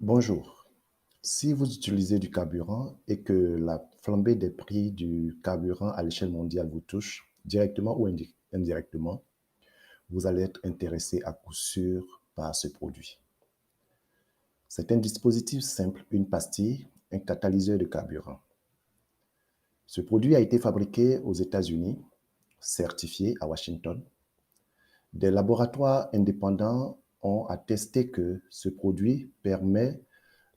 Bonjour. Si vous utilisez du carburant et que la flambée des prix du carburant à l'échelle mondiale vous touche, directement ou indirectement, vous allez être intéressé à coup sûr par ce produit. C'est un dispositif simple, une pastille, un catalyseur de carburant. Ce produit a été fabriqué aux États-Unis, certifié à Washington. Des laboratoires indépendants ont attesté que ce produit permet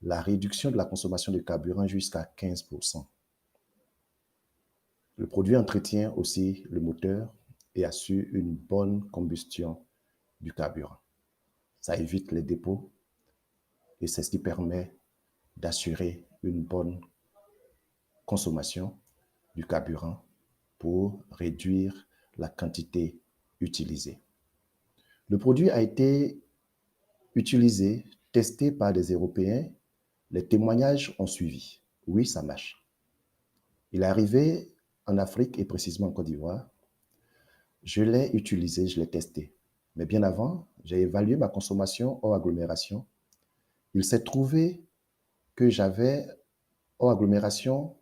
la réduction de la consommation de carburant jusqu'à 15%. Le produit entretient aussi le moteur et assure une bonne combustion du carburant. Ça évite les dépôts et c'est ce qui permet d'assurer une bonne consommation du carburant pour réduire la quantité utilisée. Le produit a été utilisé, testé par des Européens. Les témoignages ont suivi. Oui, ça marche. Il est arrivé en Afrique et précisément en Côte d'Ivoire. Je l'ai utilisé, je l'ai testé. Mais bien avant, j'ai évalué ma consommation hors agglomération. Il s'est trouvé que j'avais hors agglomération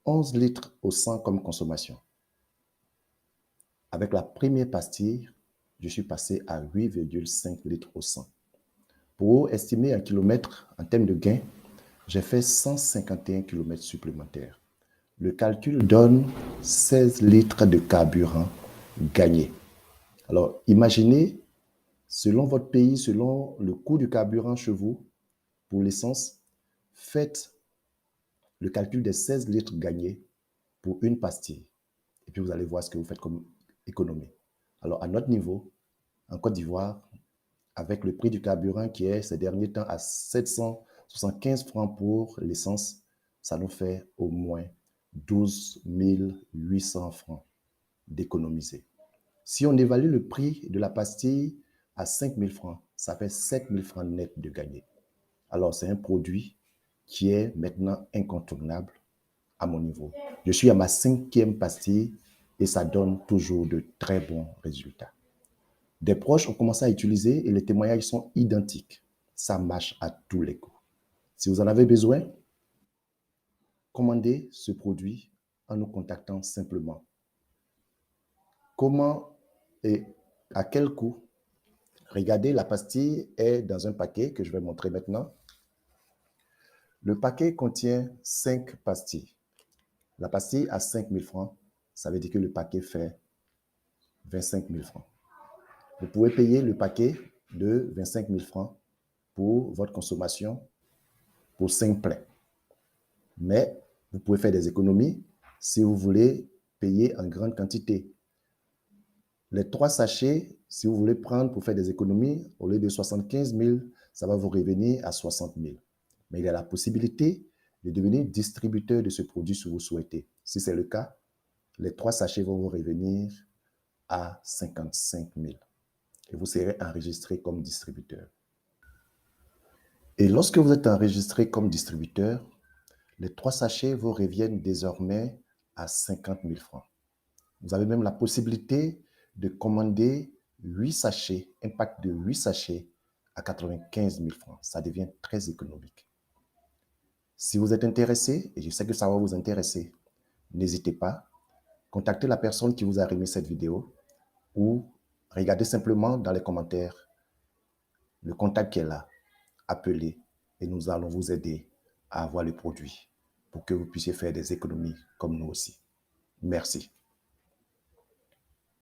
11 litres au 100 comme consommation. Avec la première pastille, je suis passé à 8,5 litres au 100. Pour estimer un kilomètre en termes de gain, j'ai fait 151 km supplémentaires. Le calcul donne 16 litres de carburant gagnés. Alors, imaginez, selon votre pays, selon le coût du carburant chez vous, pour l'essence, faites le calcul des 16 litres gagnés pour une pastille. Et puis, vous allez voir ce que vous faites comme économie. Alors, à notre niveau, en Côte d'Ivoire, avec le prix du carburant qui est ces derniers temps à 775 francs pour l'essence, ça nous fait au moins 12 800 francs d'économiser. Si on évalue le prix de la pastille à 5 000 francs, ça fait 7 000 francs net de gagner. Alors, c'est un produit qui est maintenant incontournable à mon niveau. Je suis à ma 5e pastille et ça donne toujours de très bons résultats. Des proches ont commencé à utiliser et les témoignages sont identiques. Ça marche à tous les coups. Si vous en avez besoin, commandez ce produit en nous contactant simplement. Comment et à quel coût? Regardez, la pastille est dans un paquet que je vais montrer maintenant. Le paquet contient 5 pastilles. La pastille à 5 000 francs, ça veut dire que le paquet fait 25 000 francs. Vous pouvez payer le paquet de 25 000 francs pour votre consommation pour 5 pleins. Mais vous pouvez faire des économies si vous voulez payer en grande quantité. Les 3 sachets, si vous voulez prendre pour faire des économies, au lieu de 75 000, ça va vous revenir à 60 000. Mais il y a la possibilité de devenir distributeur de ce produit si vous souhaitez. Si c'est le cas, les 3 sachets vont vous revenir à 55 000 et vous serez enregistré comme distributeur. Et lorsque vous êtes enregistré comme distributeur, les 3 sachets vous reviennent désormais à 50 000 francs. Vous avez même la possibilité de commander 8 sachets, un pack de 8 sachets à 95 000 francs. Ça devient très économique. Si vous êtes intéressé, et je sais que ça va vous intéresser, n'hésitez pas, contactez la personne qui vous a remis cette vidéo ou regardez simplement dans les commentaires le contact qui est là. Appelez et nous allons vous aider à avoir le produit pour que vous puissiez faire des économies comme nous aussi. Merci.